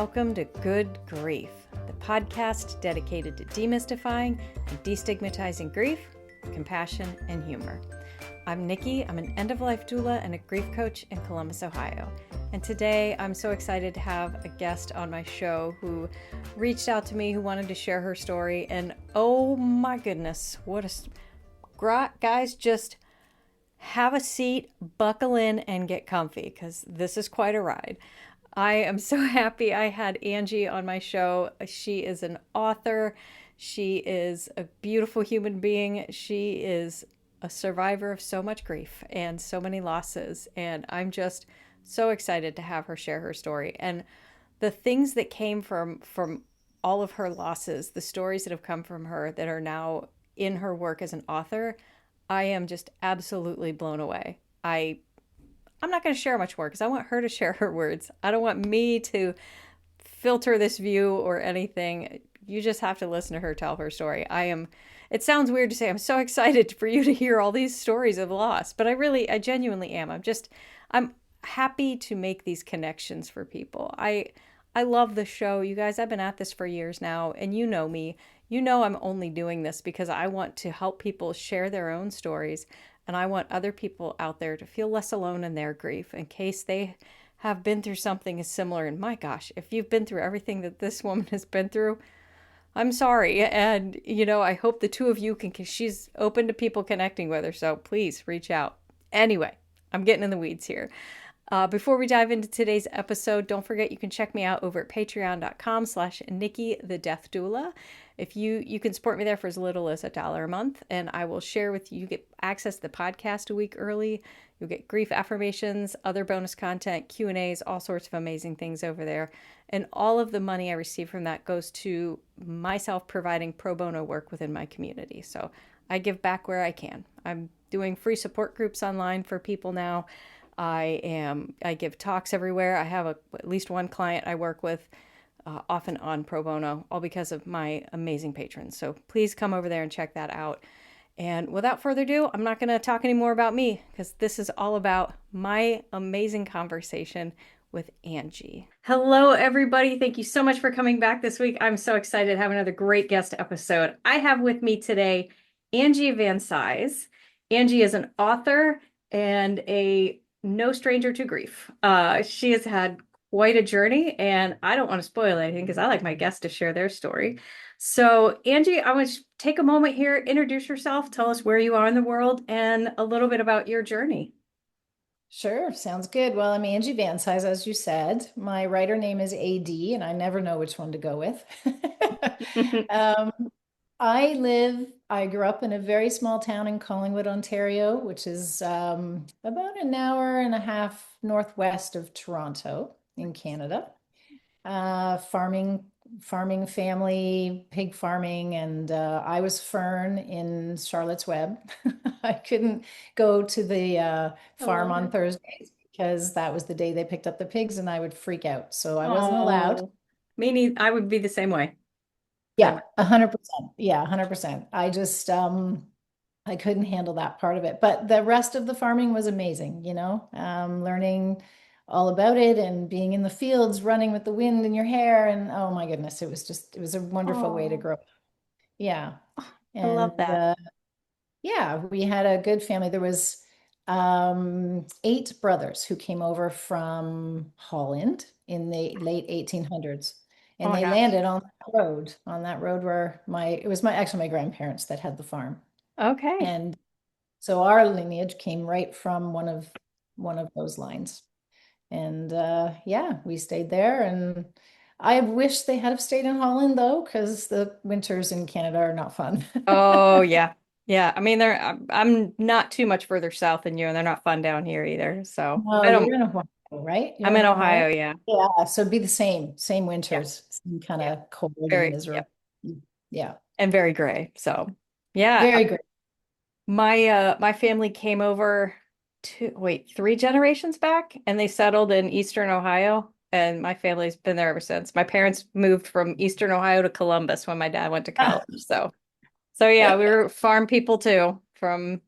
welcome to Good Grief, the podcast dedicated to demystifying and destigmatizing grief, compassion, and humor. I'm Nikki. I'm an end-of-life doula and a grief coach in Columbus, Ohio. And today I'm so excited to have a guest on my show who reached out to me, who wanted to share her story. And oh my goodness, guys, just have a seat, buckle in, and get comfy because this is quite a ride. I am so happy I had Angie on my show. She is an author. She is a beautiful human being. She is a survivor of so much grief and so many losses. And I'm just so excited to have her share her story. And the things that came from all of her losses, the stories that have come from her that are now in her work as an author, I am just absolutely blown away. I'm not going to share much more because I want her to share her words. I don't want me to filter this view or anything. You just have to listen to her tell her story. It sounds weird to say I'm so excited for you to hear all these stories of loss, but I genuinely am. I'm happy to make these connections for people. I love the show. You guys, I've been at this for years now, and you know me. You know I'm only doing this because I want to help people share their own stories. And I want other people out there to feel less alone in their grief in case they have been through something as similar. And my gosh, if you've been through everything that this woman has been through, I'm sorry. And, I hope the two of you because she's open to people connecting with her. So please reach out. Anyway, I'm getting in the weeds here. Before we dive into today's episode, don't forget you can check me out over at patreon.com/Nikki the Death Doula. If you can support me there for as little as $1 a month, and I will share with you. You get access to the podcast a week early. You'll get grief affirmations, other bonus content, Q&As, all sorts of amazing things over there. And all of the money I receive from that goes to myself providing pro bono work within my community. So I give back where I can. I'm doing free support groups online for people now. I give talks everywhere. I have at least one client I work with often on pro bono, all because of my amazing patrons. So please come over there and check that out. And without further ado, I'm not going to talk anymore about me because this is all about my amazing conversation with Angie. Hello, everybody. Thank you so much for coming back this week. I'm so excited to have another great guest episode. I have with me today Angie Vancise. Angie is an author and no stranger to grief. She has had quite a journey, and I don't want to spoil anything because I like my guests to share their story. So, Angie, I want to take a moment here, introduce yourself, tell us where you are in the world, and a little bit about your journey. Sure, sounds good. Well, I'm Angie Vancise, as you said. My writer name is AD, and I never know which one to go with. um, I grew up in a very small town in Collingwood, Ontario, which is about an hour and a half northwest of Toronto in Canada. Farming family, pig farming, and I was Fern in Charlotte's Web. I couldn't go to the farm on Thursdays because that was the day they picked up the pigs and I would freak out. So I wasn't allowed. Me neither. I would be the same way. Yeah, 100%. Yeah, 100%. I couldn't handle that part of it, but the rest of the farming was amazing, learning all about it and being in the fields, running with the wind in your hair. And oh my goodness, it was a wonderful way to grow up. Yeah. I love that. Yeah, we had a good family. There was 8 brothers who came over from Holland in the late 1800s. And they landed on that road where it was actually my grandparents that had the farm. Okay. And so our lineage came right from one of those lines. And yeah, we stayed there. And I wish they had have stayed in Holland though, because the winters in Canada are not fun. Oh yeah. Yeah. I mean, I'm not too much further south than you, and they're not fun down here either. So No, you're in Ohio, right? I'm in Ohio, yeah. Yeah, so it'd be the same winters, same kind of cold and miserable. Yeah. And very gray. So yeah. Very great. My family came over 3 generations back, and they settled in Eastern Ohio, and my family's been there ever since. My parents moved from Eastern Ohio to Columbus when my dad went to college. So yeah, we were farm people too, from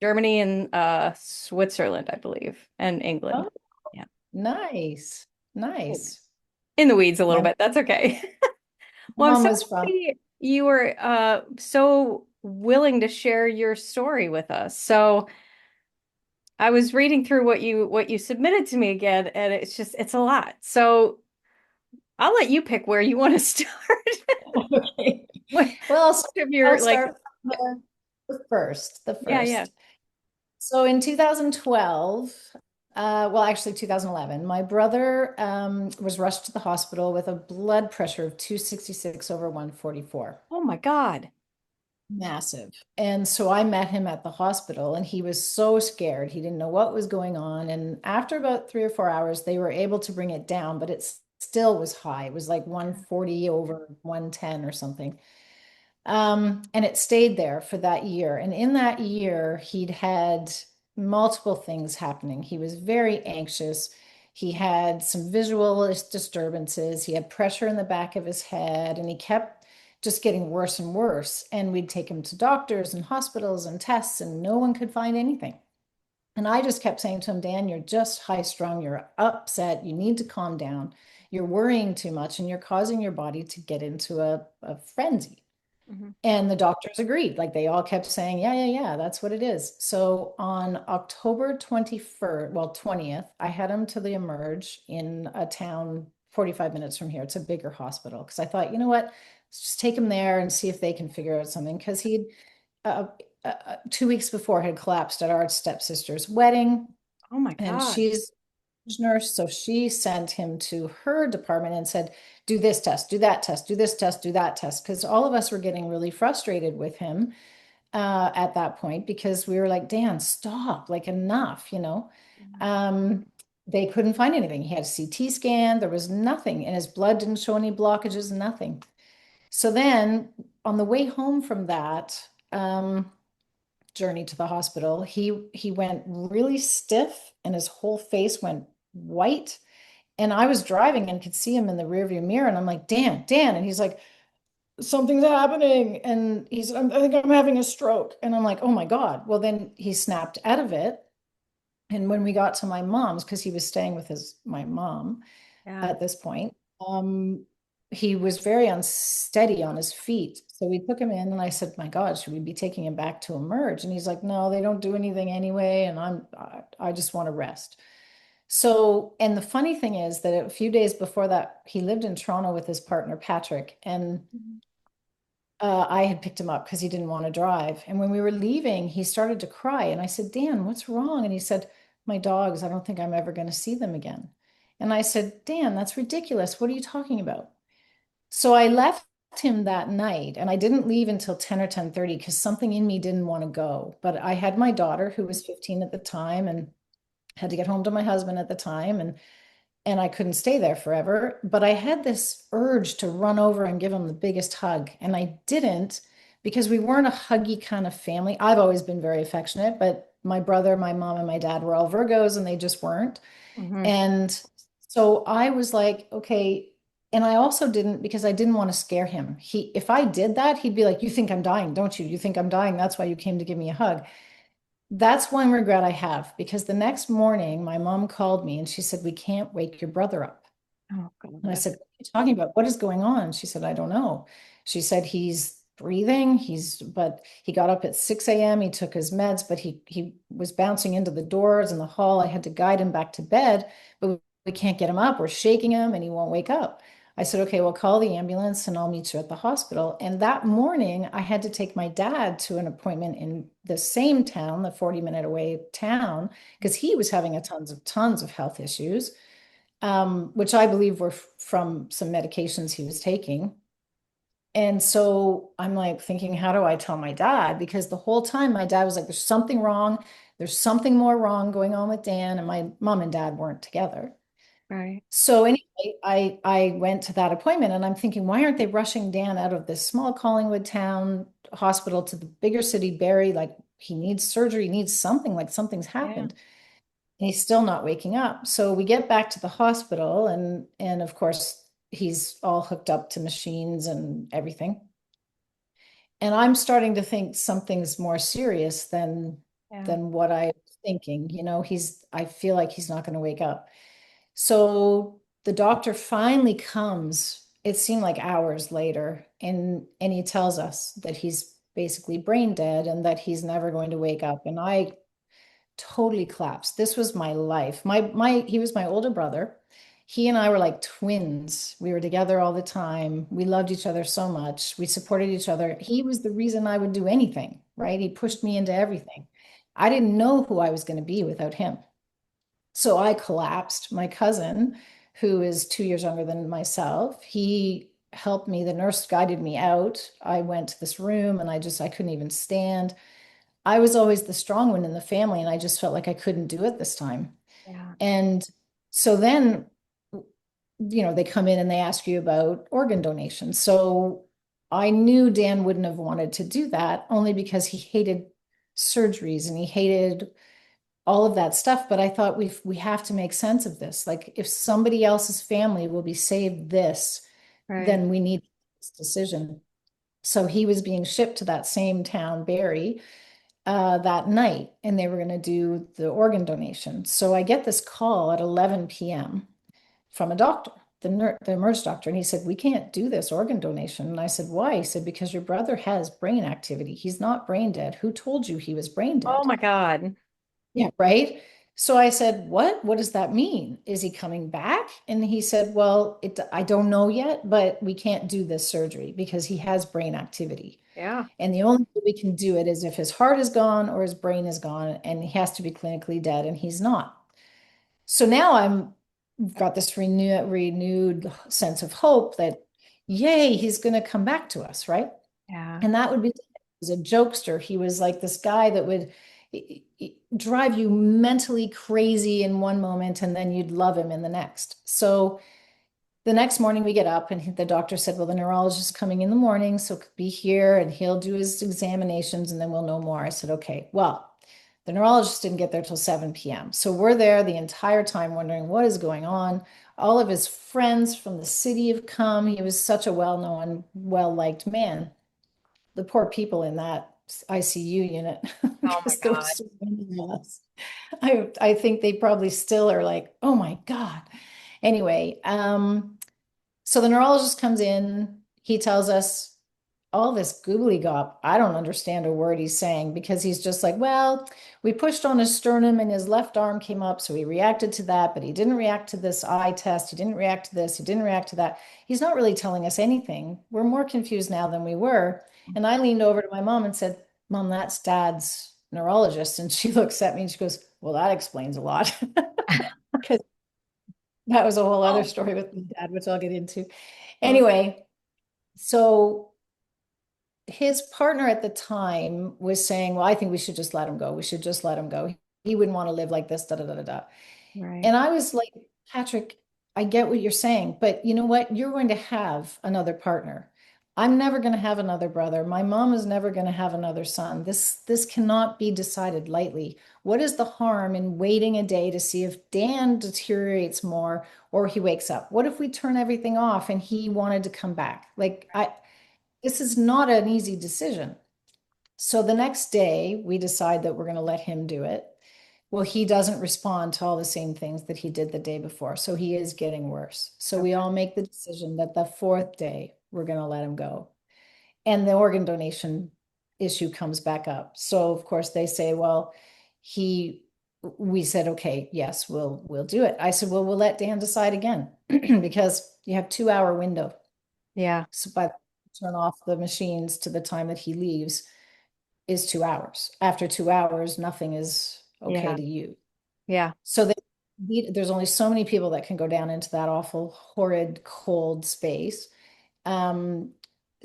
Germany and Switzerland, I believe, and England. Oh, yeah. Nice. in the weeds a little Yeah, bit. That's okay. Well, I'm mom so was from. happy you were so willing to share your story with us. So I was reading through what you submitted to me again, and it's a lot. So I'll let you pick where you want to start. Okay. What Well, of I'll your like, start from the first. The yeah, yeah. first. So in 2012, well, actually 2011, my brother was rushed to the hospital with a blood pressure of 266 over 144. Oh my God. Massive. And so I met him at the hospital and he was so scared. He didn't know what was going on. And after about 3 or 4 hours, they were able to bring it down, but it still was high. It was like 140 over 110 or something. And it stayed there for that year. And in that year, he'd had multiple things happening. He was very anxious. He had some visual disturbances. He had pressure in the back of his head, and he kept just getting worse and worse. And we'd take him to doctors and hospitals and tests, and no one could find anything. And I just kept saying to him, Dan, you're just high strung. You're upset. You need to calm down. You're worrying too much, and you're causing your body to get into a frenzy. Mhm. And the doctors agreed. Like they all kept saying, yeah, yeah, yeah, that's what it is. So on October 21st, well, 20th, I had him to the Emerge in a town 45 minutes from here. It's a bigger hospital. Because I thought, you know what? Let's just take him there and see if they can figure out something. Because he'd, uh, 2 weeks before, had collapsed at our stepsister's wedding. Oh my And God. she's a nurse. So she sent him to her department and said, do this test, do that test, do this test, do that test. Because all of us were getting really frustrated with him at that point because we were like, Dan, stop, like enough. Um, they couldn't find anything. He had a CT scan, there was nothing, and his blood didn't show any blockages, nothing. So then on the way home from that, journey to the hospital, he went really stiff and his whole face went white. And I was driving and could see him in the rearview mirror. And I'm like, Dan, Dan. And he's like, something's happening. And he's, I think I'm having a stroke. And I'm like, oh my God. Well, then he snapped out of it. And when we got to my mom's, because he was staying with my mom Yeah. at this point, he was very unsteady on his feet. So we took him in and I said, my God, should we be taking him back to Emerge? And he's like, no, they don't do anything anyway. And I just want to rest. So, and the funny thing is that a few days before that, he lived in Toronto with his partner, Patrick, and Mhm. I had picked him up because he didn't want to drive. And when we were leaving, he started to cry. And I said, Dan, what's wrong? And he said, my dogs, I don't think I'm ever going to see them again. And I said, Dan, that's ridiculous. What are you talking about? So I left him that night and I didn't leave until 10 or 10:30 because something in me didn't want to go. But I had my daughter who was 15 at the time and had to get home to my husband at the time. And I couldn't stay there forever. But I had this urge to run over and give him the biggest hug. And I didn't because we weren't a huggy kind of family. I've always been very affectionate, but my brother, my mom, and my dad were all Virgos and they just weren't. Mhm. And so I was like, okay. And I also didn't because I didn't want to scare him. If I did that, he'd be like, you think I'm dying, don't you? You think I'm dying. That's why you came to give me a hug. That's one regret I have because the next morning my mom called me and she said, we can't wake your brother up. Oh God. And I Okay. said, what are you talking about? What is going on? She said, I don't know. She said, he's breathing. But he got up at 6 a.m. He took his meds, but he was bouncing into the doors in the hall. I had to guide him back to bed, but we can't get him up. We're shaking him and he won't wake up. I said, okay, well, call the ambulance and I'll meet you at the hospital. And that morning, I had to take my dad to an appointment in the same town, the 40-minute away town, because he was having a tons of health issues, which I believe were from some medications he was taking. And so I'm like thinking, how do I tell my dad? Because the whole time my dad was like, there's something wrong. There's something more wrong going on with Dan. And my mom and dad weren't together. Right. So anyway, I went to that appointment and I'm thinking, why aren't they rushing Dan out of this small Collingwood town hospital to the bigger city, Barrie? Like he needs surgery, he needs something, like something's Yeah. happened. And he's still not waking up. So we get back to the hospital and of course he's all hooked up to machines and everything. And I'm starting to think something's more serious Yeah. than what I was thinking. I feel like he's not going to wake up. So the doctor finally comes. It seemed like hours later, and he tells us that he's basically brain dead and that he's never going to wake up. And I totally collapsed. This was my life. He was my older brother. He and I were like twins. We were together all the time. We loved each other so much. We supported each other. He was the reason I would do anything, right? He pushed me into everything. I didn't know who I was going to be without him. So I collapsed. My cousin, who is 2 years younger than myself, he helped me. The nurse guided me out. I went to this room and I couldn't even stand. I was always the strong one in the family, and I just felt like I couldn't do it this time. Yeah. And so then, they come in and they ask you about organ donation. So I knew Dan wouldn't have wanted to do that only because he hated surgeries and he hated all of that stuff. But I thought we have to make sense of this. Like if somebody else's family will be saved this, Right. then we need this decision. So he was being shipped to that same town, Barrie, that night, and they were going to do the organ donation. So I get this call at 11 p.m. from a doctor, the emerge doctor, and he said, "We can't do this organ donation." And I said, "Why?" He said, "Because your brother has brain activity. He's not brain dead. Who told you he was brain Oh dead?" my God. Yeah, right. So I said, "What? What does that mean? Is he coming back?" And he said, "Well, I don't know yet, but we can't do this surgery because he has brain activity. Yeah. And the only way we can do it is if his heart is gone or his brain is gone, and he has to be clinically dead, and he's not." So now got this renewed sense of hope that, yay, he's going to come back to us, right? Yeah. And that would be, he was a jokester. He was like this guy that would drive you mentally crazy in one moment, and then you'd love him in the next. So the next morning we get up and the doctor said, "Well, the neurologist is coming in the morning, so be here and he'll do his examinations and then we'll know more." I said, "Okay." Well, the neurologist didn't get there till 7 p.m. So we're there the entire time wondering what is going on. All of his friends from the city have come. He was such a well-known, well-liked man. The poor people in that ICU unit, Oh my because there was God. so many of us. I think they probably still are like, "Oh my God." Anyway, so the neurologist comes in, he tells us all this googly gop. I don't understand a word he's saying because he's just like, "Well, we pushed on his sternum and his left arm came up, so he reacted to that, but he didn't react to this eye test. He didn't react to this. He didn't react to that." He's not really telling us anything. We're more confused now than we were. And I leaned over to my mom and said, "Mom, that's Dad's neurologist." And she looks at me and she goes, "Well, that explains a lot." Because that was a whole other Oh, story with my dad, which I'll get into. oh, Anyway, so his partner at the time was saying, "Well, I think we should just let him go. We should just let him go. He wouldn't want to live like this, da da da da da." right. And I was like, "Patrick, I get what you're saying, but you know what? You're going to have another partner. I'm never going to have another brother. My mom is never going to have another son. This cannot be decided lightly. What is the harm in waiting a day to see if Dan deteriorates more or he wakes up? What if we turn everything off and he wanted to come back? Like I This is not an easy decision." So the next day, we decide that we're going to let him do it. Well, he doesn't respond to all the same things that he did the day before. So he is getting worse. So we Okay. all make the decision that the fourth day, we're going to let him go. And the organ donation issue comes back up. So of course they say, "Well, he," we said, "Okay, yes, we'll do it." I said, "Well, we'll let Dan decide again," because you have 2 hour window. Yeah. So by the time you turn off the machines to the time that he leaves is 2 hours. After 2 hours, nothing is okay Yeah. to use. Yeah. So there's only so many people that can go down into that awful, horrid, cold space. Um,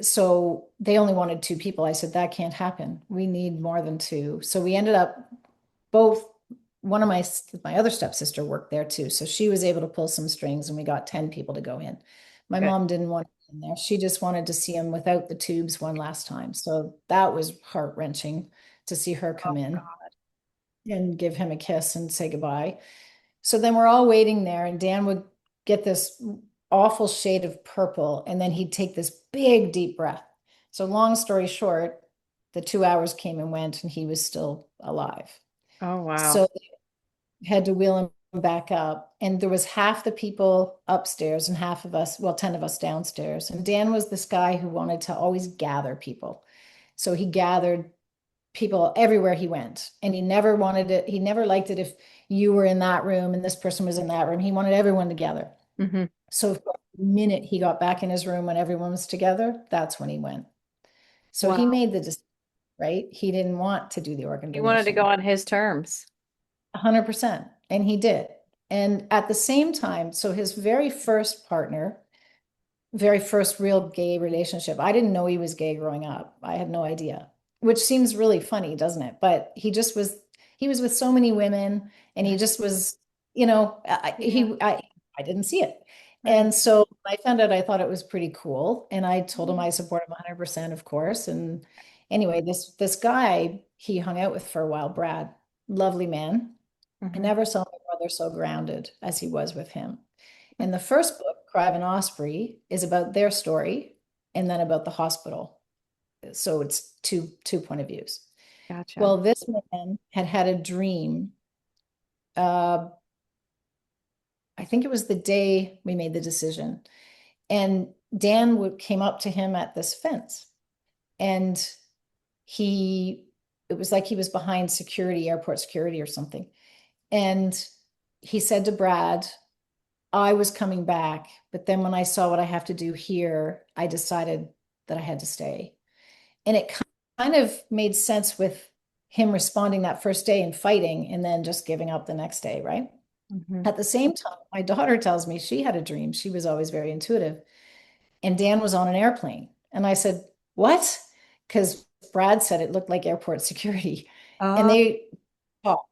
so they only wanted two people. I said, "That can't happen. We need more than two." So we ended up both, one of my other stepsister worked there too. So she was able to pull some strings and we got 10 people to go in. My Good. mom didn't want in there. She just wanted to see him without the tubes one last time. So that was heart-wrenching to see her Oh come in God. and give him a kiss and say goodbye. So then we're all waiting there, and Dan would get this awful shade of purple, and then he'd take this big, deep breath. So, long story short, the 2 hours came and went, and he was still alive. Oh wow. So they had to wheel him back up, and there was half the people upstairs and half of us, well, 10 of us downstairs. And Dan was this guy who wanted to always gather people. So he gathered people everywhere he went. And he never wanted it, he never liked it if you were in that room and this person was in that room. He wanted everyone together. Hmm. So the minute he got back in his room when everyone was together, that's when he went. So he Wow. made the decision, right? He didn't want to do the organ He wanted to go donation. on his terms. 100%. And he did. And at the same time, so his very first partner, very first real gay relationship, I didn't know he was gay growing up. I had no idea, which seems really funny, doesn't it? But he was with so many women and he just was, Yeah, I didn't see it. right. And so when I found out, I thought it was pretty cool. And I told him I support him 100%, of course. And anyway, this guy he hung out with for a while, Brad, lovely man. I Hmm. never saw my brother so grounded as he was with him. And the first book, Crive and Osprey, is about their story and then about the hospital. So it's two point of views. Gotcha. Well, this man had had a dream. Uh, I think it was the day we made the decision. And came up to him at this fence. And he, it was like he was behind security, airport security or something. And he said to Brad, I was coming back, but then when I saw what I have to do here, I decided that I had to stay. And it kind of made sense with him responding that first day and fighting and then just giving up the next day, right? Hmm. At the same time, my daughter tells me she had a dream. She was always very intuitive. And Dan was on an airplane. And I said, what? Because Brad said it looked like airport security. And Oh, they talked.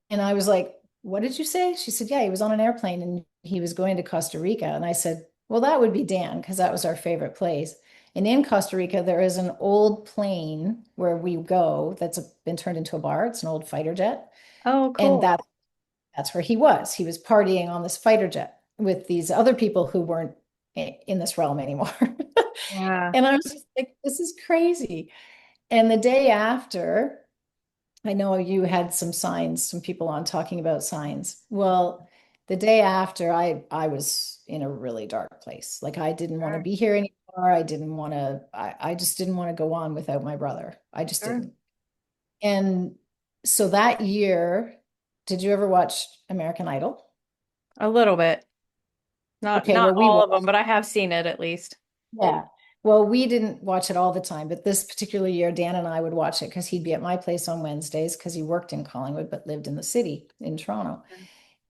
And I was like, what did you say? She said, yeah, he was on an airplane and he was going to Costa Rica. And I said, well, that would be Dan because that was our favorite place. And in Costa Rica, there is an old plane where we go that's been turned into a bar. It's an old fighter jet. oh, And cool. that's where he was. He was partying on this fighter jet with these other people who weren't in this realm anymore. Yeah. And I was just like, this is crazy. And the day after, I know you had some signs, some people on talking about signs. Well, the day after, I was in a really dark place. Like I didn't want to Sure. be here anymore. I didn't want to, I just didn't want to go on without my brother. I just Sure. didn't. And so that year, did you ever watch American Idol? A little bit. Not Okay, not well, we all of them, watched. but I have seen it at least. Yeah. Well, we didn't watch it all the time, but this particular year, Dan and I would watch it because he'd be at my place on Wednesdays because he worked in Collingwood but lived in the city in Toronto.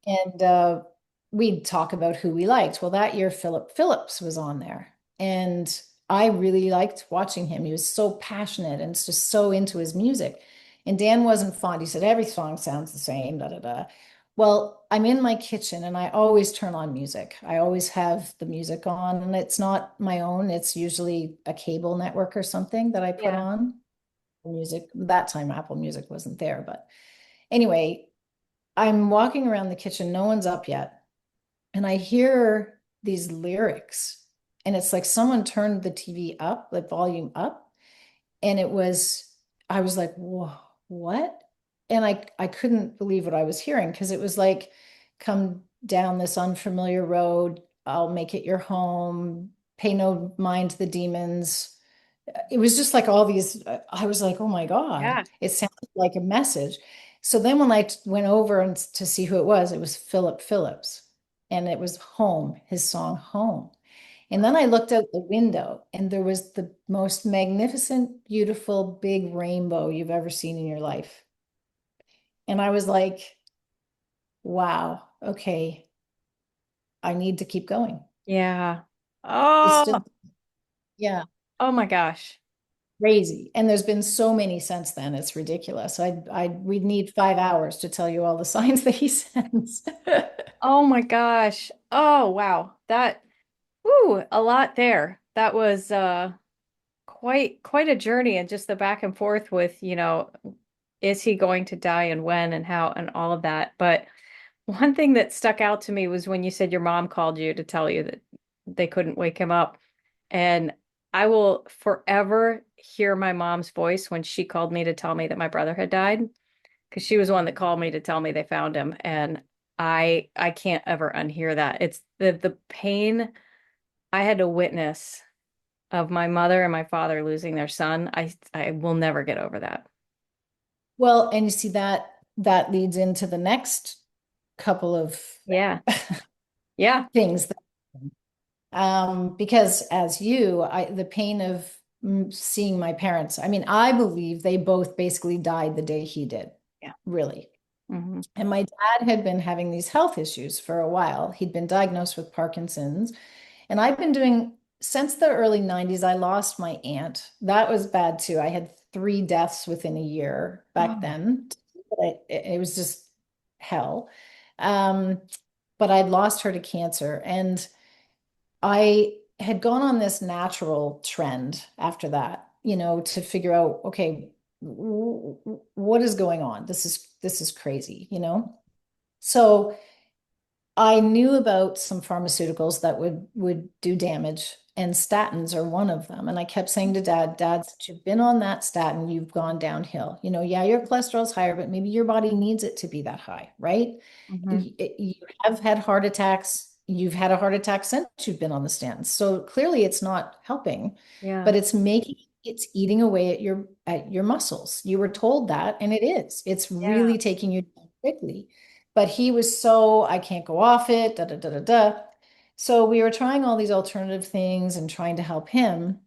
And we'd talk about who we liked. Well, that year, Philip Phillips was on there. And I really liked watching him. He was so passionate and just so into his music. And Dan wasn't fond. He said, every song sounds the same, da da da. Well, I'm in my kitchen and I always turn on music. I always have the music on, and it's not my own. It's usually a cable network or something that I put Yeah. on. Music. That time, Apple Music wasn't there. But anyway, I'm walking around the kitchen, no one's up yet, and I hear these lyrics, and it's like someone turned the TV up, the volume up, and I was like, whoa, what? And I couldn't believe what I was hearing because it was like, come down this unfamiliar road, I'll make it your home, pay no mind to the demons. It was just like all these, I was like, oh my God, Yeah. it sounded like a message. So then when went over and to see who it was Philip Phillips, and it was Home, his song Home. And then I looked out the window and there was the most magnificent, beautiful, big rainbow you've ever seen in your life. And I was like, wow, okay, I need to keep going. Yeah. It's Oh, just, yeah, oh my gosh. crazy. And there's been so many since then. It's ridiculous. We'd need 5 hours to tell you all the signs that he sends. Oh my gosh. Oh wow. Woo, a lot there. That was quite a journey and just the back and forth with, is he going to die and when and how and all of that. But one thing that stuck out to me was when you said your mom called you to tell you that they couldn't wake him up. And I will forever hear my mom's voice when she called me to tell me that my brother had died, because she was the one that called me to tell me they found him. And I can't ever unhear that. It's the pain I had to witness of my mother and my father losing their son. I will never get over that. Well, and you see that leads into the next couple of Yeah. Yeah. things that, because as the pain of seeing my parents, I mean, I believe they both basically died the day he did, Yeah. really. Hmm. And my dad had been having these health issues for a while. He'd been diagnosed with Parkinson's. And I've been doing, since the early 90s, I lost my aunt. That was bad too. I had three deaths within a year back Oh, then. It was just hell. Um, but I'd lost her to cancer. And I had gone on this natural trend after that, to figure out, okay, what is going on? This is crazy. So I knew about some pharmaceuticals that would do damage, and statins are one of them. And I kept saying to Dad, since you've been on that statin, you've gone downhill. Yeah, your cholesterol's higher, but maybe your body needs it to be that high, right? hmm. You have had heart attacks. You've had a heart attack since you've been on the statins. So clearly it's not helping, Yeah. but it's eating away at your muscles. You were told that, and it is. It's Yeah. really taking you down quickly. But he was so, I can't go off it, da da da da da. So we were trying all these alternative things and trying to help him.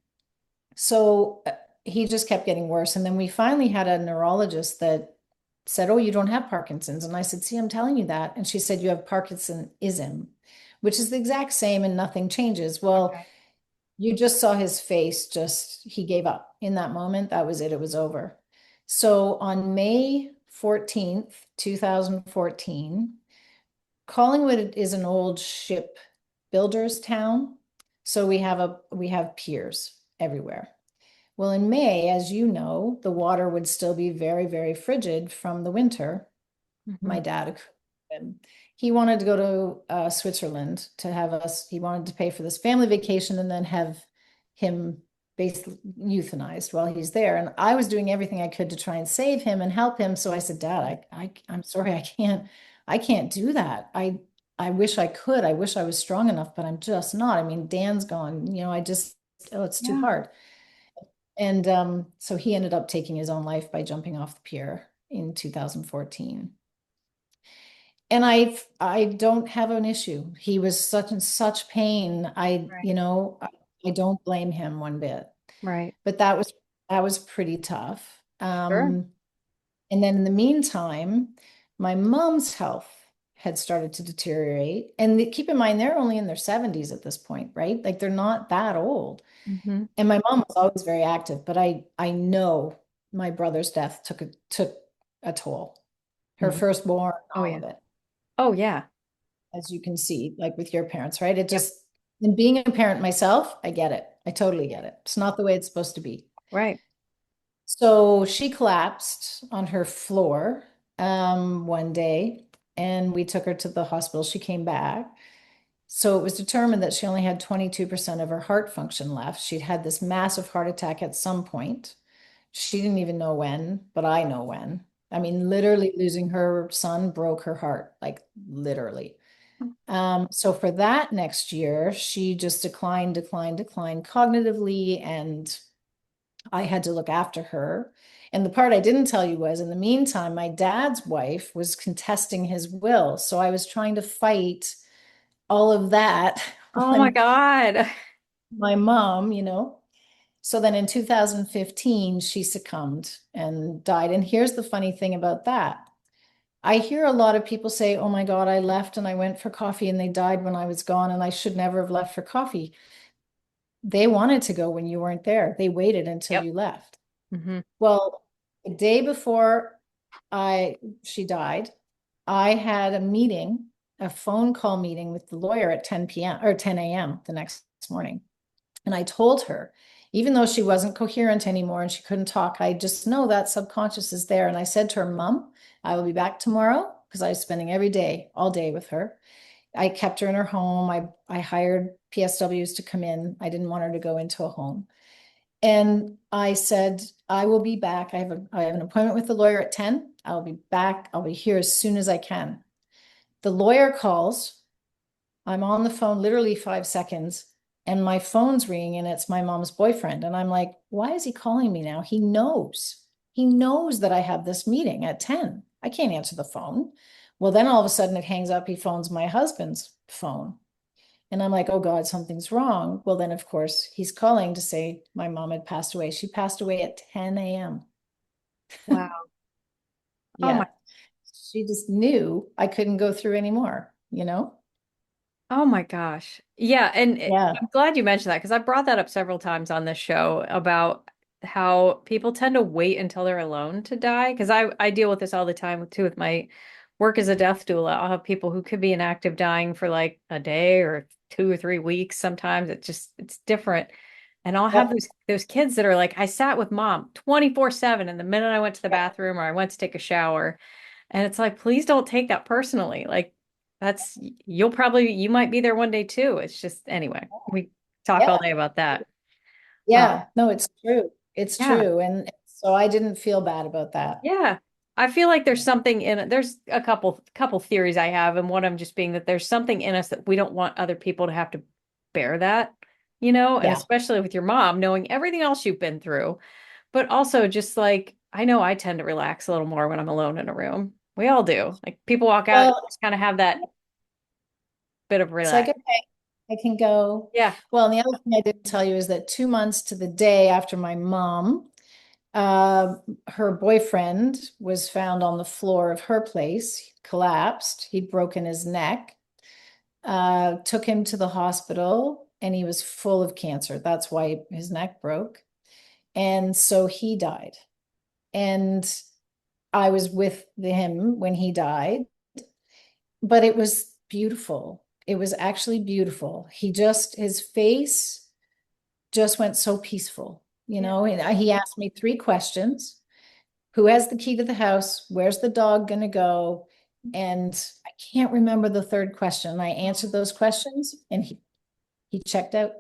So he just kept getting worse. And then we finally had a neurologist that said, "Oh, you don't have Parkinson's." And I said, "See, I'm telling you that." And she said, "You have Parkinsonism, which is the exact same and nothing changes." Well, Okay. you just saw his face, he gave up in that moment. That was it. It was over. So on May 14th, 2014, Collingwood is an old ship builders town. So we have piers everywhere. Well, in May, as you know, the water would still be very, very frigid from the winter. Hmm. My dad, um, he wanted to go to Switzerland to have us, he wanted to pay for this family vacation and then have him basically euthanized while he's there. And I was doing everything I could to try and save him and help him. So I said, Dad, I'm sorry, I can't do that. I wish I could. I wish I was strong enough, but I'm just not. I mean, Dan's gone, it's too Yeah. hard. And so he ended up taking his own life by jumping off the pier in 2014. And I don't have an issue. He was such in such pain. Right. I don't blame him one bit. Right. But that was pretty tough. Sure. And then in the meantime, my mom's health had started to deteriorate. And keep in mind, they're only in their 70s at this point, right? Like they're not that old. Hmm. And my mom was always very active, but I know my brother's death took a toll. Her Hmm. firstborn, Oh all yeah. of it, Oh yeah. as you can see, like with your parents, right? Yep. And being a parent myself, I get it. I totally get it. It's not the way it's supposed to be. Right. So she collapsed on her floor one day, and we took her to the hospital. She came back. So it was determined that she only had 22% of her heart function left. She'd had this massive heart attack at some point. She didn't even know when, but I know when. I mean, literally losing her son broke her heart, like literally. So for that next year, she just declined, declined, declined cognitively, and I had to look after her. And the part I didn't tell you was, in the meantime, my dad's wife was contesting his will. So I was trying to fight all of that Oh my on God. my mom. So then in 2015, she succumbed and died. And here's the funny thing about that. I hear a lot of people say, "Oh my God, I left and I went for coffee and they died when I was gone and I should never have left for coffee." They wanted to go when you weren't there. They waited until Yep. you left. Hmm. Well, the day before I she died, I had a phone call meeting with the lawyer at 10 p.m. or 10 a.m. the next morning. And I told her, even though she wasn't coherent anymore and she couldn't talk, I just know that subconscious is there. And I said to her, "Mom, I will be back tomorrow," because I was spending every day, all day with her. I kept her in her home. I hired PSWs to come in. I didn't want her to go into a home. And I said, "I will be back. I have an appointment with the lawyer at 10. I'll be back. I'll be here as soon as I can." The lawyer calls. I'm on the phone literally 5 seconds, and my phone's ringing, and it's my mom's boyfriend. And I'm like, why is he calling me now? He knows. He knows that I have this meeting at 10. I can't answer the phone. Well, then all of a sudden it hangs up. He phones my husband's phone. And I'm like, oh God, something's wrong. Well, then, of course, he's calling to say my mom had passed away. She passed away at 10 a.m. Wow. Oh my Yeah. She just knew I couldn't go through anymore, you know? Oh my gosh. Yeah, and Yeah. I'm glad you mentioned that because I brought that up several times on this show about how people tend to wait until they're alone to die. Because I deal with this all the time too with my work as a death doula. I'll have people who could be in active dying for like a day or 2 or 3 weeks. Sometimes it's different. And I'll have Yep. those kids that are like, I sat with mom 24/7, and the minute I went to the bathroom or I went to take a shower, and it's like, please don't take that personally. Like that's you might be there one day too. It's just anyway, we talk all Yeah. day about that. Yeah. No, it's true. It's Yeah. true. And so I didn't feel bad about that. Yeah. I feel like there's something in it. There's a couple theories I have, and one of them just being that there's something in us that we don't want other people to have to bear that, and Yeah. especially with your mom, knowing everything else you've been through. But also just like I know I tend to relax a little more when I'm alone in a room. We all do. Like people walk out, you Well, just kind of have that bit of it's like, relax. okay, I can go. Yeah. Well, and the other thing I didn't tell you is that 2 months to the day after my mom, her boyfriend was found on the floor of her place, collapsed. He'd broken his neck, took him to the hospital, and he was full of cancer. That's why his neck broke. And so he died. And I was with him when he died, but it was beautiful. It was actually beautiful. His face just went so peaceful, Yeah. and he asked me 3 questions. Who has the key to the house? Where's the dog going to go? And I can't remember the third question. I answered those questions and he checked out.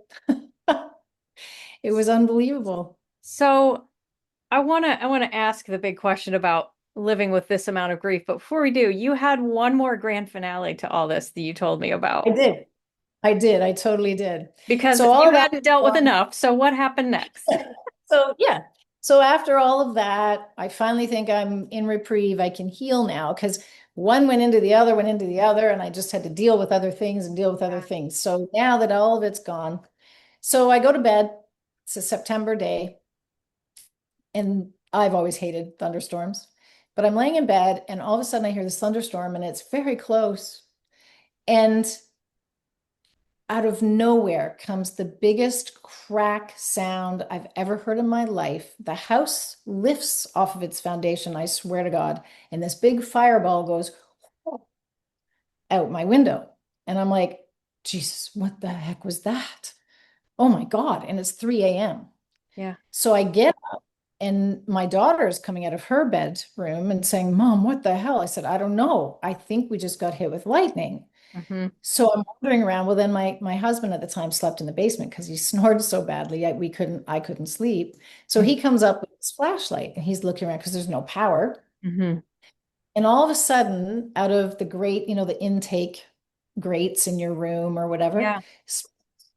It was unbelievable. So I want to ask the big question about living with this amount of grief. But before we do, you had one more grand finale to all this that you told me I about did. I did. I totally did. because So all you of that. hadn't dealt with enough. So what happened next? So yeah. So after all of that, I finally think I'm in reprieve. I can heal now because one went into the other, and I just had to deal with other things and deal with other things. So now that all of it's gone, so I go to bed. It's a September day, and I've always hated thunderstorms. But I'm laying in bed, and all of a sudden I hear this thunderstorm, and it's very close. And out of nowhere comes the biggest crack sound I've ever heard in my life. The house lifts off of its foundation, I swear to God, and this big fireball goes out my window. And I'm like, Jesus, what the heck was that? Oh my God. And it's 3 a.m. Yeah. So I get up, and my daughter is coming out of her bedroom and saying, Mom, what the hell? I said, I don't know. I think we just got hit with lightning. Hmm. So I'm wandering around. Well, then my husband at the time slept in the basement because he snored so badly. I couldn't sleep. So he comes up with his flashlight and he's looking around because there's no power. Hmm. And all of a sudden, out of the grate, the intake grates in your room or whatever, Yeah.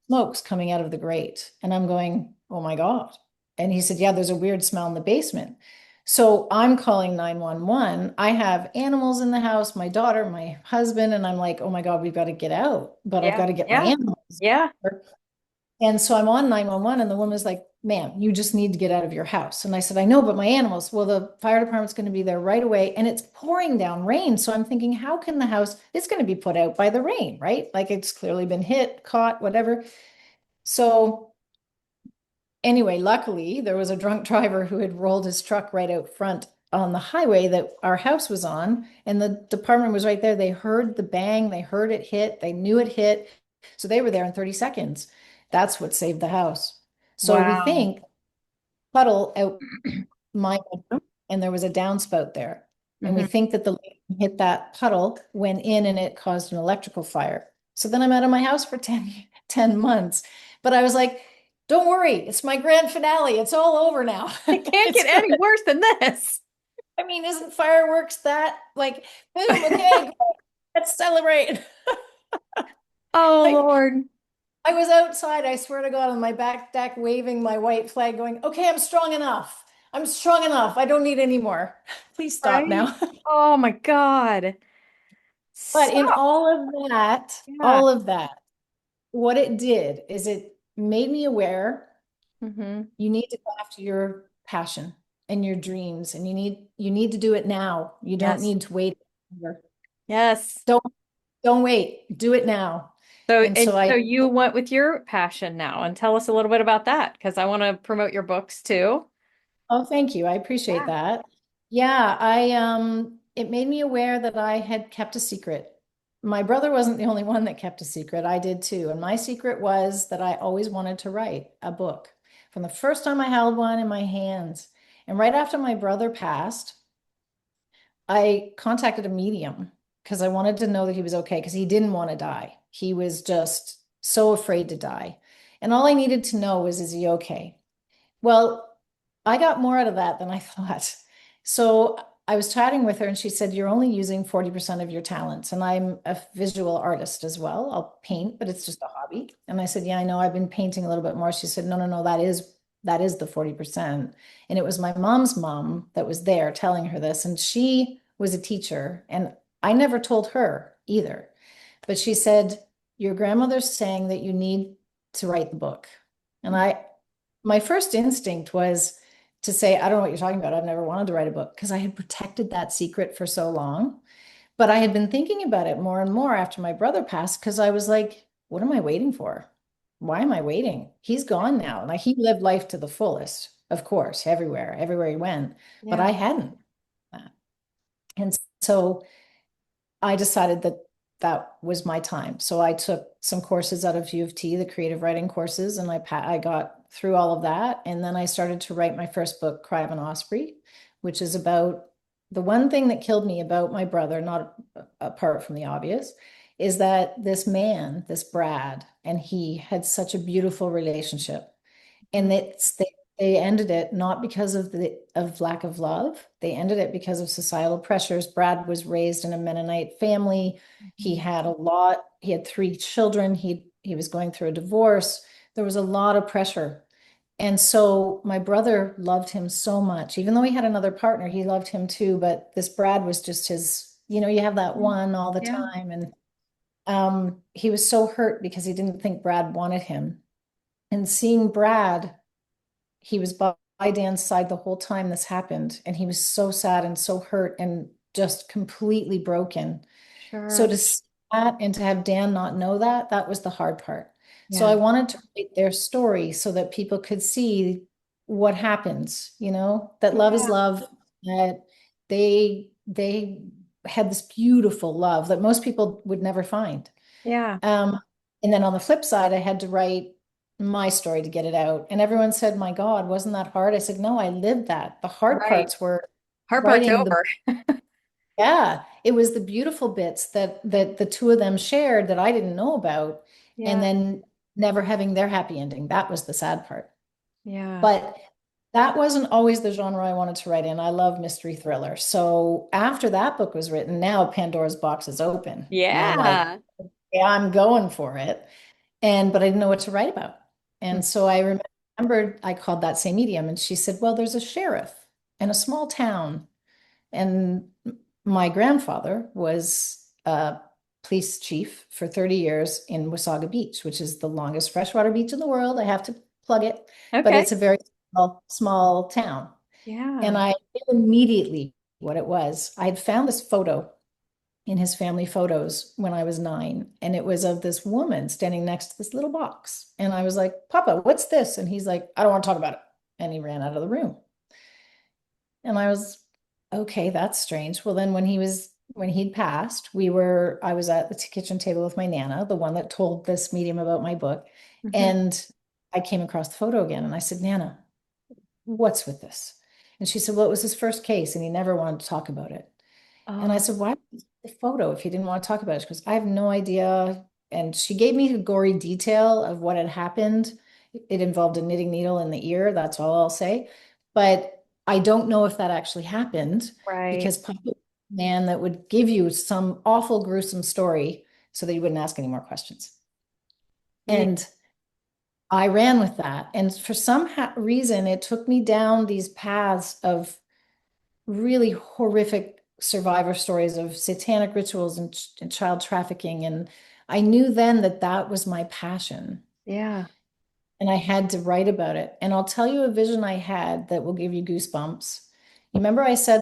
smoke's coming out of the grate. And I'm going, oh my God. And he said, yeah, there's a weird smell in the basement. So I'm calling 911. I have animals in the house, my daughter, my husband, and I'm like, oh my God, we've got to get out, but I've Yeah. got to get my Yeah. animals. Yeah. And so I'm on 911, and the woman's like, ma'am, you just need to get out of your house. And I said, I know, but my animals. Well, the fire department's going to be there right away. And it's pouring down rain. So I'm thinking, how can the house, it's going to be put out by the rain, right? Like it's clearly been hit, caught, whatever. So anyway, luckily, there was a drunk driver who had rolled his truck right out front on the highway that our house was on, and the department was right there. They heard the bang, they heard it hit, they knew it hit. So they were there in 30 seconds. That's what saved the house. So we Wow. think puddle out my bedroom, and there was a downspout there. And we Hmm. think that the lightning hit that puddle, went in, and it caused an electrical fire. So then I'm out of my house for 10 months. But I was like, don't worry, it's my grand finale. It's all over now. It can't It's get good. any worse than this. I mean, isn't fireworks that like, boom, okay, Let's celebrate. Oh, Like Lord. I was outside, I swear to God, on my back deck waving my white flag, going, okay, I'm strong enough. I'm strong enough. I don't need any more. Please stop Right? now. Oh my God. But So, in yeah. all of that, what it did is it made me aware Hmm. you need to go after your passion and your dreams, and you need to do it now. You don't Yes. need to wait. Yes. Don't don't wait. Do it now. So, And and so I, so you went with your passion now, and tell us a little bit about that because I want to promote your books too. oh, thank you. I appreciate Yeah. that. Yeah, it made me aware that I had kept a secret. My brother wasn't the only one that kept a secret. I did too. And my secret was that I always wanted to write a book from the first time I held one in my hands. And right after my brother passed, I contacted a medium because I wanted to know that he was okay because he didn't want to die. He was just so afraid to die. And all I needed to know was, is he okay? Well, I got more out of that than I thought. So I was chatting with her and she said, you're only using 40% of your talents. And I'm a visual artist as well. I'll paint, but it's just a hobby. And I said, yeah, I know I've been painting a little bit more. She said, no, no, no, that is the 40%. And it was my mom's mom that was there telling her this. And she was a teacher. And I never told her either. But she said, your grandmother's saying that you need to write the book. And my first instinct was to say, I don't know what you're talking about. I've never wanted to write a book because I had protected that secret for so long. But I had been thinking about it more and more after my brother passed because I was like, what am I waiting for? Why am I waiting? He's gone now. Like he lived life to the fullest, of course, everywhere he went. But Yeah. I hadn't. And so I decided that that was my time. So I took some courses out of U of T, the creative writing courses, and I got through all of that. And then I started to write my first book, Cry of an Osprey, which is about the one thing that killed me about my brother, not apart from the obvious, is that this man, this Brad, and he had such a beautiful relationship. And they ended it not because of lack of love. They ended it because of societal pressures. Brad was raised in a Mennonite family. He Mhm. had a lot, he had three children. He was going through a divorce. There was a lot of pressure. And so my brother loved him so much. Even though he had another partner, he loved him too. But this Brad was just his, you have that one all the Yeah. time. And he was so hurt because he didn't think Brad wanted him. And seeing Brad, he was by Dan's side the whole time this happened, and he was so sad and so hurt and just completely broken. So Sure. to see that and to have Dan not know that, that was the hard part. So I Yeah. wanted to write their story so that people could see what happens, that love is Yeah. love, that they had this beautiful love that most people would never find. Yeah. Um, and then on the flip side, I had to write my story to get it out. And everyone said, my God, wasn't that hard? I said, no, I lived that. The hard Right. parts were Hard part's writing the, over. yeah, it was the beautiful bits that the two of them shared that I didn't know about. And Yeah. then never having their happy ending. That was the sad part. Yeah. But that wasn't always the genre I wanted to write in. I love mystery thriller. So after that book was written, now Pandora's box is open. And I'm like, Yeah. yeah, I'm going for it. But I didn't know what to write about. And so I remembered I called that same medium and she said, well, there's a sheriff in a small town. And my grandfather was a police chief for 30 years in Wasaga Beach, which is the longest freshwater beach in the world. I have to plug it, but Okay. it's a very small town. And Yeah. I knew immediately what it was. I had found this photo in his family photos when I was 9. And it was of this woman standing next to this little box. And I was like, Papa, what's this? And he's like, I don't want to talk about it. And he ran out of the room. And I was, okay, that's strange. Well, then when he'd passed, I was at the kitchen table with my Nana, the one that told this medium about my book. Hmm. And I came across the photo again and I said, Nana, what's with this? And she said, well, it was his first case and he never wanted to talk about it. And I Oh, said, why the photo if you didn't want to talk about it? She goes, I have no idea. And she gave me a gory detail of what had happened. It involved a knitting needle in the ear. That's all I'll say. But I don't know if that actually happened right. because Papa man that would give you some awful, gruesome story so that you wouldn't ask any more questions. Yeah. And I ran with that. And for some reason, it took me down these paths of really horrific survivor stories of satanic rituals and child trafficking. And I knew then that that was my passion. Yeah. And I had to write about it. And I'll tell you a vision I had that will give you goosebumps. You remember I said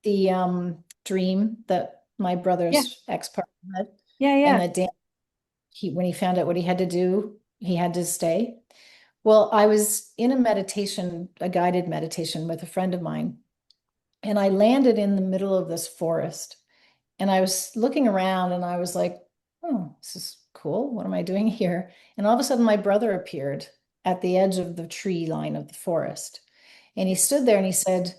the dream that my Yeah. brother's ex-partner had, Yeah. and Yeah. that Dan, when he found out what he had to do, he had to stay. Well, I was in a meditation, a guided meditation with a friend of mine, and I landed in the middle of this forest. And I was looking around and I was like, oh, this is cool. What am I doing here? And all of a sudden, my brother appeared at the edge of the tree line of the forest. And he stood there and he said,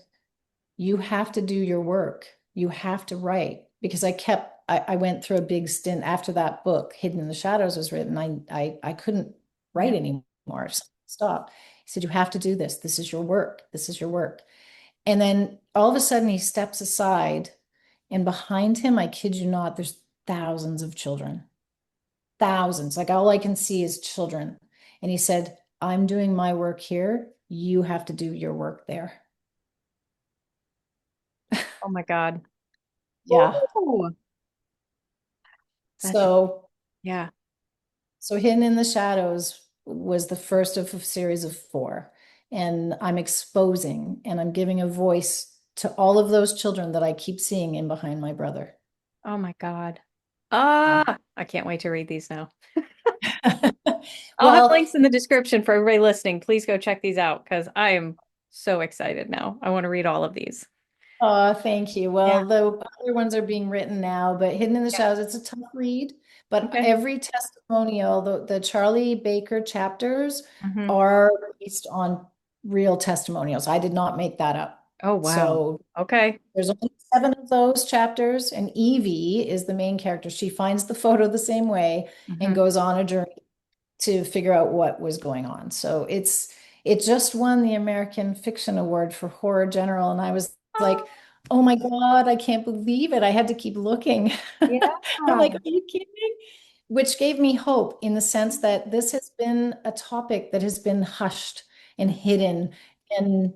you have to do your work. You have to write. Because I went through a big stint after that book, Hidden in the Shadows, was written. I couldn't Yeah. write anymore. So stop. He said, you have to do this. This is your work. This is your work. And then all of a sudden he steps aside, and behind him, I kid you not, there's thousands of children. Thousands. Like all I can see is children. And he said, I'm doing my work here. You have to do your work there. Oh my God. Yeah. Ooh, that's So yeah. Hidden in the Shadows was the first of a series of four. And I'm exposing and I'm giving a voice to all of those children that I keep seeing in behind my brother. Oh my God. Yeah. I can't wait to read these now. I'll have Well, links in the description for everybody listening. Please go check these out because I am so excited now. I want to read all of these. thank you. Yeah. Well, the other ones are being written now, but Hidden in the Yeah. Shadows, it's a tough read. But Okay. every testimonial, the Charlie Baker chapters Hmm. are based on real testimonials. I did not make that up. Oh, wow. So Okay. there's only seven of those chapters, and Evie is the main character. She finds the photo the same way and Hmm. goes on a journey to figure out what was going on. So it just won the American Fiction Award for Horror General, and I was Oh, like, oh my God, I can't believe it. I had to keep looking. yeah. I'm like, are you kidding? Which gave me hope in the sense that this has been a topic that has been hushed and hidden, and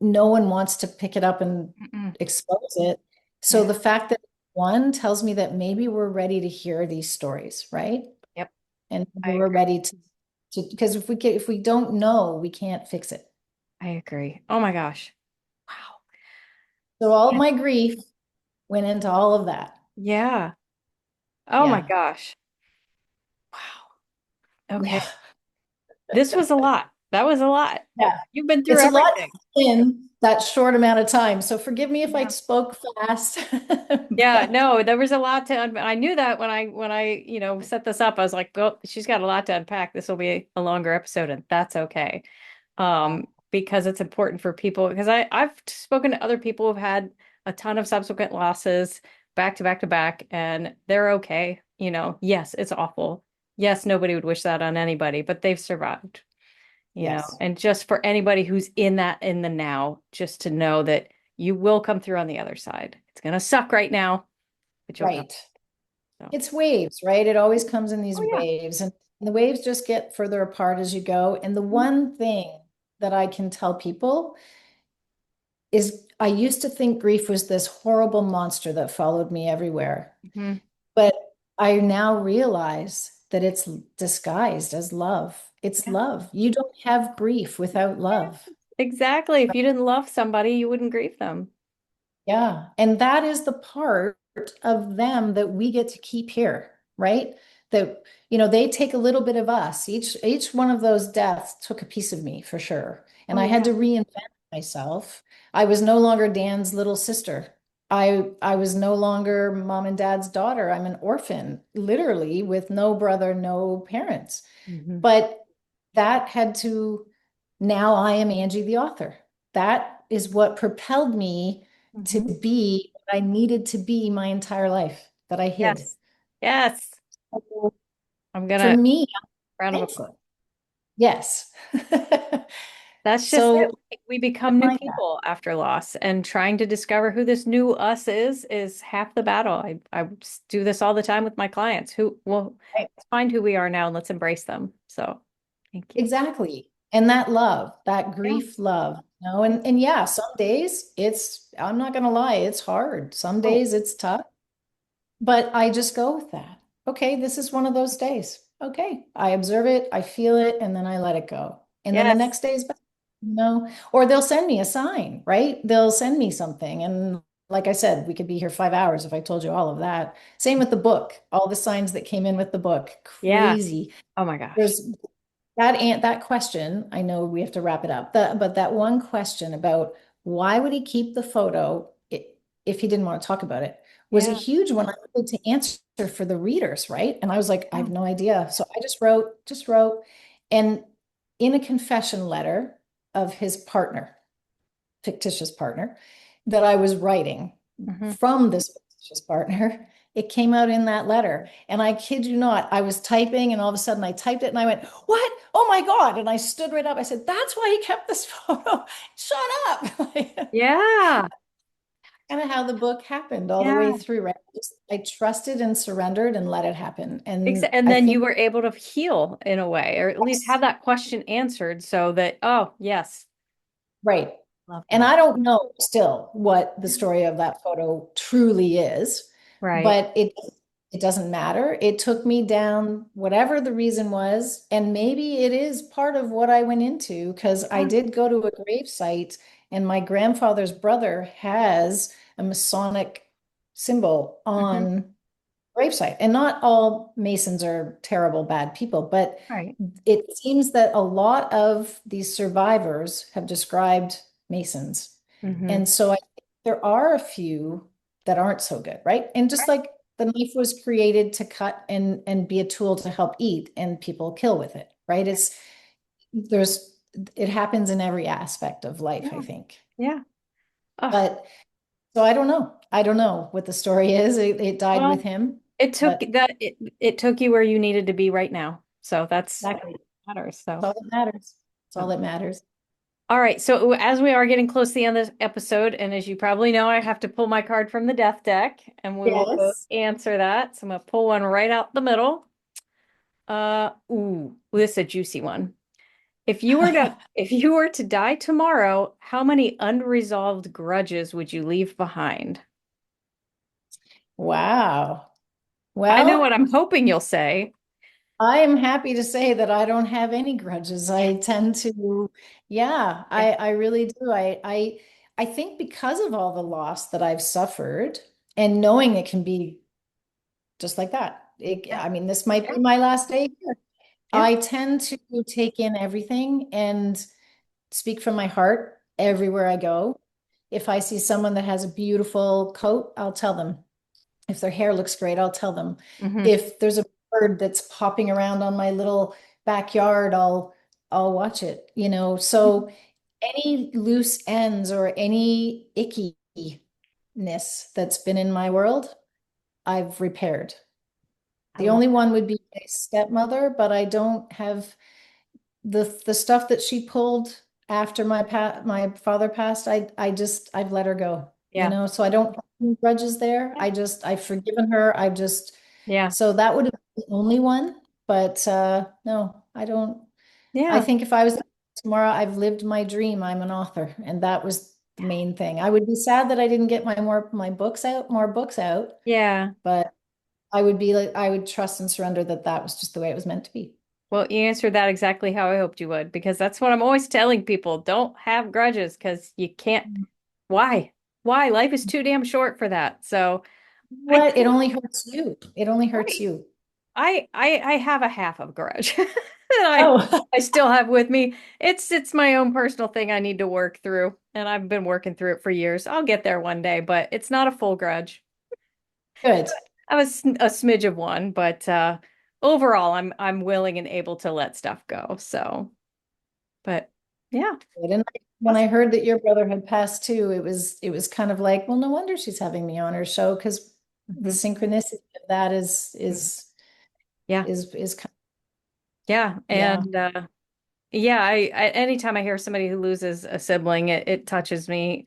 no one wants to pick it up and Mm-mm. expose it. So Yeah. the fact that one tells me that maybe we're ready to hear these stories, right? Yep. And I we're agree. ready to because if we don't know, we can't fix it. I agree. Oh my gosh. Wow. So all of my grief went into all of that. Yeah. Oh my Yeah. gosh. Wow. Okay. Yeah. This was a lot. That was a lot. Yeah. You've been through It's a lot everything. in that short amount of time. So forgive me if I Yeah. spoke fast. Yeah, But no, there was a lot to I knew that when I, set this up, I was like, well, she's got a lot to unpack. This will be a longer episode, and that's okay. Because it's important for people because I've spoken to other people who've had a ton of subsequent losses back to back to back, and they're okay. Yes, it's awful. Yes, nobody would wish that on anybody, but they've survived. yes, And just for anybody who's in the now, just to know that you will come through on the other side. It's gonna suck right now, but you'll come. right. So, It's waves, right? It always comes in these oh yeah. waves, and the waves just get further apart as you go. And the one thing that I can tell people is I used to think grief was this horrible monster that followed me everywhere. Mhm. But I now realize that it's disguised as love. It's Yeah. love. You don't have grief without love. Exactly. If you didn't love somebody, you wouldn't grieve them. Yeah. And that is the part of them that we get to keep here, right? That, they take a little bit of us. Each one of those deaths took a piece of me for sure. And Oh I had yeah. to reinvent myself. I was no longer Dan's little sister. I was no longer mom and dad's daughter. I'm an orphan, literally, with no brother, no parents. Hmm. But that had to, now I am Angie the author. That is what propelled me to Hmm. be what I needed to be my entire life that I hid. Yes. Yes. So I'm for gonna me, round of I'm applause. thankful. Yes. That's just it. So We I become new find that. people after loss, and trying to discover who this new us is half the battle. I do this all the time with my clients. Right? Let's find who we are now and let's embrace them. So, thank you. Exactly. And that love, that Yeah. grief love, Yeah. and yeah, some days I'm not gonna lie, it's hard. Some Oh, days it's tough, but I just go with that. Okay, this is one of those days. Okay, I observe it, I feel it, and then I let it go. And then the yes. next day is back, or they'll send me a sign, right? They'll send me something. And like I said, we could be here 5 hours if I told you all of that. Same with the book, all the signs that came in with the book. Yeah. Crazy. Oh my gosh. There's that question, I know we have to wrap it up, but that one question about why would he keep the photo if he didn't want to talk about it was a Yeah. huge one I wanted to answer for the readers, right? And I was like, I have Oh. no idea. So I just wrote, and in a confession letter of his partner, fictitious partner, that I was writing Hmm. from this fictitious partner. It came out in that letter. And I kid you not, I was typing and all of a sudden I typed it and I went, "What? Oh my God." And I stood right up. I said, "That's why he kept this photo." Shut up. Yeah. Kind of how the book happened all the way Yeah. through, right? I trusted and surrendered and let it happen. And And I then think, you were able to heal in a way, or at least have yes, that question answered so that, oh, yes, right. love And that. I don't know still what the story of that photo truly is, Right. but it doesn't matter. It took me down whatever the reason was, and maybe it is part of what I went into because I Yeah. did go to a grave site, and my grandfather's brother has a Masonic symbol Hmm. on gravesite. And not all Masons are terrible, bad people, but Right. it seems that a lot of these survivors have described Masons. Hmm. And so I think there are a few that aren't so good, right? And just like the knife was created to cut and be a tool to help eat, and people kill with it, right? There's it happens in every aspect of life, I Yeah. think. Yeah. Oh, But so I don't know. I don't know what the story is. It died with well, him, it but it took you where you needed to be right now. So that's exactly. matters. That's So, all that matters. That's all so. that matters. All right. So as we are getting close to the end of this episode, and as you probably know, I have to pull my card from the death deck, and we will both Yes. answer that. So I'm gonna pull one right out the middle. This is a juicy one. If you were to die tomorrow, how many unresolved grudges would you leave behind? Wow. I know what Well, I'm hoping you'll say. I am happy to say that I don't have any grudges. I tend to, yeah, Yeah. I really do. I think because of all the loss that I've suffered and knowing it can be just like that. Yeah. I mean, this might Yeah. be my last day here. Yeah. I tend to take in everything and speak from my heart everywhere I go. If I see someone that has a beautiful coat, I'll tell them. If their hair looks great, I'll tell them. Hmm. If there's a bird that's popping around on my little backyard, I'll watch it, So any loose ends or any ickiness that's been in my world, I've repaired. I The love only that. one would be my stepmother, but I don't have the stuff that she pulled after my father passed. I've let her go, Yeah. So I don't have any grudges there. Yeah. I've forgiven her. Yeah. So that would have been the only one. But no, I don't. I Yeah. think if I was tomorrow, I've lived my dream. I'm an author, and that was the main thing. I would be sad that I didn't get more books out, Yeah. but I would be like, I would trust and surrender that that was just the way it was meant to be. Well, you answered that exactly how I hoped you would, because that's what I'm always telling people. Don't have grudges because you can't. Why? Why? Life is too damn short for that. So I What? It think, only hurts you. It only hurts right. you. I have a half of grudge that Oh, I still have with me. It's my own personal thing I need to work through, and I've been working through it for years. I'll get there one day, but it's not a full grudge. good. I was a smidge of one, but overall, I'm willing and able to let stuff go. So, but yeah, Good. And when I awesome. heard that your brother had passed too, it was kind of like, well, no wonder she's having me on her show because the Mhm. synchronicity of that is Yeah, is kind yeah, of, yeah. and Yeah, anytime I hear somebody who loses a sibling, it touches me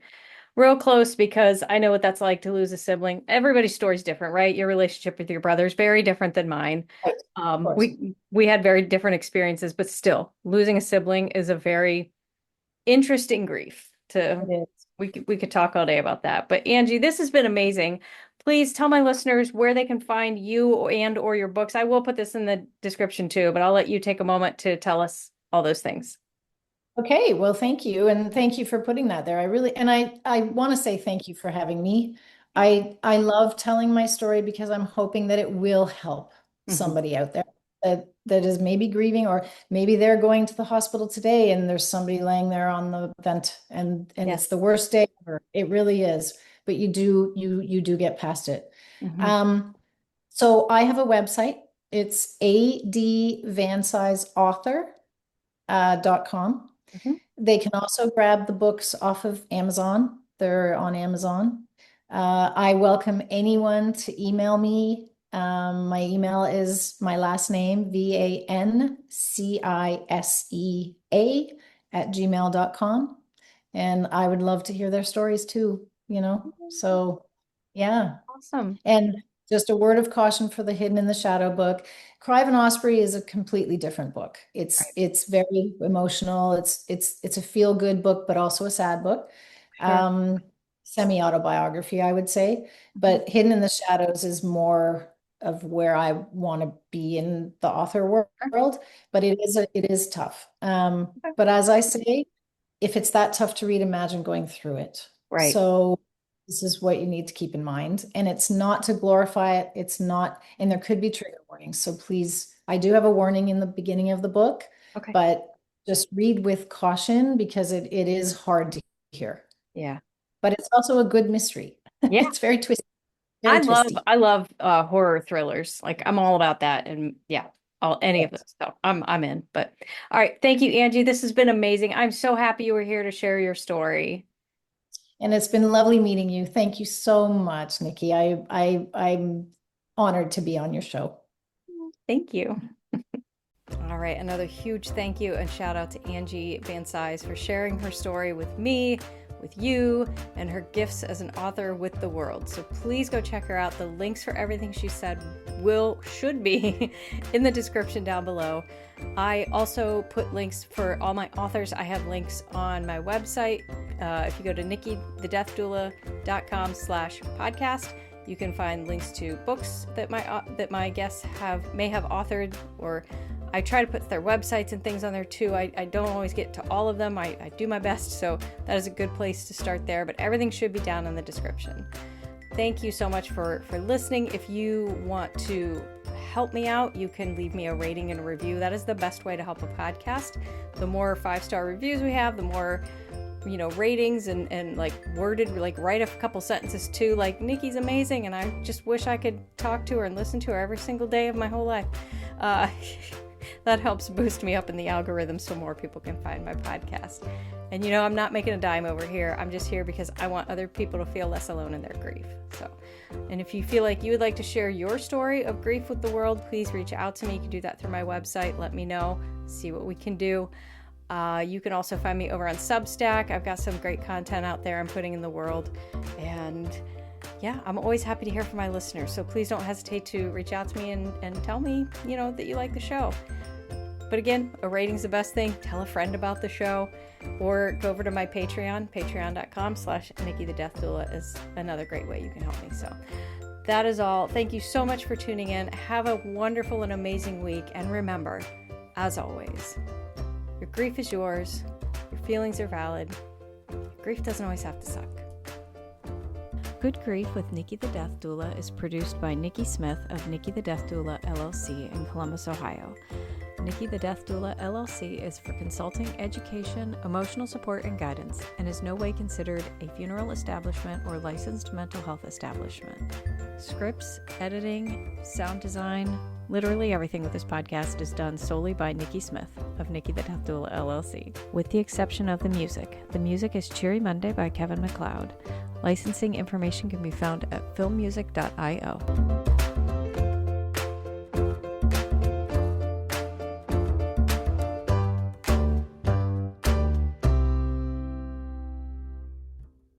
real close because I know what that's like to lose a sibling. Everybody's story is different, right? Your relationship with your brother is very different than mine. Right, of course. We had very different experiences, but still, losing a sibling is a very interesting grief to It is. we could talk all day about that. But Angie, this has been amazing. Please tell my listeners where they can find you and or your books. I will put this in the description too, but I'll let you take a moment to tell us all those things. Okay, well, thank you. And thank you for putting that there. I really, and I want to say thank you for having me. I love telling my story because I'm hoping that it will help Mhm. somebody out there that is maybe grieving, or maybe they're going to the hospital today and there's somebody laying there on the vent and it's the Yes. worst day ever. It really is. But you do get past it. Mhm. Um, so I have a website. It's advansizeauthor.com. Mhm. They can also grab the books off of Amazon. They're on Amazon. I welcome anyone to email me. My email is my last name, VANCISEA @gmail.com. And I would love to hear their stories too, you know? So, yeah. Awesome. And just a word of caution for the Hidden in the Shadow book. Crive and Osprey is a completely different book. It's Right. it's very emotional. It's a feel-good book, but also a sad book. Sure. Um, Semi-autobiography, I would say. Mhm. But Hidden in the Shadows is more of where I want to be in the author Sure. world. But it is tough. Okay. But as I say, if it's that tough to read, imagine going through it. Right. So this is what you need to keep in mind. And it's not to glorify it. It's not, and there could be trigger warnings. So please, I do have a warning in the beginning of the book, Okay. but just read with caution because it is hard to hear. Yeah. But it's also a good mystery. Yeah. It's very twisty, very twisty. I love horror thrillers. Like I'm all about that. And yeah, all any of Yes. those. So I'm in. But all right. Thank you, Angie. This has been amazing. I'm so happy you were here to share your story. And it's been lovely meeting you. Thank you so much, Nikki. I'm honored to be on your show. Thank you. All right, another huge thank you and shout out to Angie Vancise for sharing her story with me, with you, and her gifts as an author with the world. So please go check her out. The links for everything she said should be in the description down below. I also put links for all my authors. I have links on my website. If you go to nikkithedeathdoula.com/podcast, you can find links to books that my guests may have authored, or I try to put their websites and things on there too. I don't always get to all of them. I do my best, so that is a good place to start there, but everything should be down in the description. Thank you so much for listening. If you want to help me out, you can leave me a rating and a review. That is the best way to help a podcast. The more 5-star reviews we have, the more ratings and like worded, like write a couple sentences too, like Nikki's amazing and I just wish I could talk to her and listen to her every single day of my whole life. That helps boost me up in the algorithm so more people can find my podcast. And I'm not making a dime over here. I'm just here because I want other people to feel less alone in their grief. So, and if you feel like you would like to share your story of grief with the world, please reach out to me. You can do that through my website. Let me know, see what we can do. You can also find me over on Substack. I've got some great content out there I'm putting in the world. And yeah, I'm always happy to hear from my listeners. So please don't hesitate to reach out to me and tell me, that you like the show. But again, a rating's the best thing. Tell a friend about the show, or go over to my Patreon. Patreon.com/NikkiTheDeathDoula is another great way you can help me. So that is all. Thank you so much for tuning in. Have a wonderful and amazing week. And remember, as always, your grief is yours. Your feelings are valid. Grief doesn't always have to suck. Good Grief with Nikki the Death Doula is produced by Nikki Smith of Nikki the Death Doula LLC in Columbus, Ohio. Nikki the Death Doula LLC is for consulting, education, emotional support, and guidance, and is no way considered a funeral establishment or licensed mental health establishment. Scripts, editing, sound design, literally everything with this podcast is done solely by Nikki Smith of Nikki the Death Doula LLC, with the exception of the music. The music is Cheery Monday by Kevin MacLeod. Licensing information can be found at filmmusic.io.